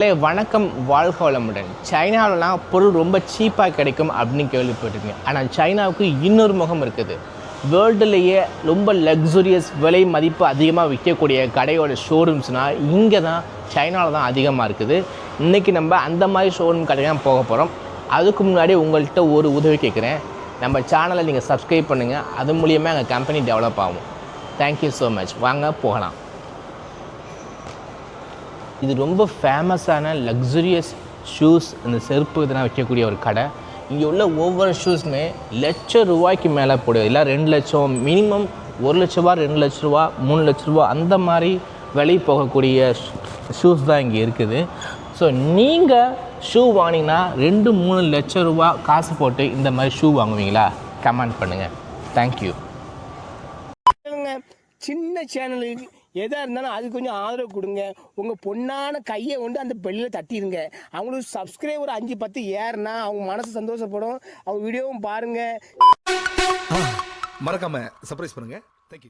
வணக்கம், வாழ்க வளமுடன். சைனாவிலலாம் பொருள் ரொம்ப சீப்பாக கிடைக்கும் அப்படின்னு கேள்விப்பட்டிருக்கேன். ஆனால் சைனாவுக்கு இன்னொரு முகம் இருக்குது. வேர்ல்டுலேயே ரொம்ப லக்ஸுரியஸ் விலை மதிப்பு அதிகமாக விற்கக்கூடிய கடையோட ஷோரூம்ஸ்னால் இங்கே தான், சைனாவில் தான் அதிகமாக இருக்குது. இன்றைக்கி நம்ம அந்த மாதிரி ஷோரூம் கடை தான் போக போகிறோம். அதுக்கு முன்னாடி உங்கள்கிட்ட ஒரு உதவி கேட்குறேன். நம்ம சேனலை நீங்கள் சப்ஸ்கிரைப் பண்ணுங்கள். அது மூலியமாக எங்கள் கம்பெனி டெவலப் ஆகும். Thank you so much. வாங்க போகலாம். இது ரொம்ப ஃபேமஸான லக்ஸுரியஸ் ஷூஸ், அந்த செருப்பு இதெல்லாம் வைக்கக்கூடிய ஒரு கடை. இங்கே உள்ள ஒவ்வொரு ஷூஸுமே ₹1,00,000 மேலே போடுது. இல்லை 2 லட்சம், மினிமம் ₹1,00,000, ₹2,00,000, ₹3,00,000 அந்த மாதிரி விலை போகக்கூடிய ஷூஸ் தான் இங்கே இருக்குது. ஸோ நீங்கள் ஷூ வாங்கினீங்கன்னா ₹2-3 லட்சம் காசு போட்டு இந்த மாதிரி ஷூ வாங்குவீங்களா? கமெண்ட் பண்ணுங்கள். தேங்க்யூ. சின்ன சேனலுக்கு எதாக இருந்தாலும் அது கொஞ்சம் ஆதரவு கொடுங்க. உங்கள் பொண்ணான கையை கொண்டு அந்த பெல்லில் தட்டிடுங்க. அவங்களுக்கு சப்ஸ்கிரைபர் 5-10 ஏறுனா அவங்க மனசு சந்தோஷப்படும். அவங்க வீடியோவும் பாருங்கள். மறக்காம சர்ப்ரைஸ் பண்ணுங்க. தேங்க்யூ.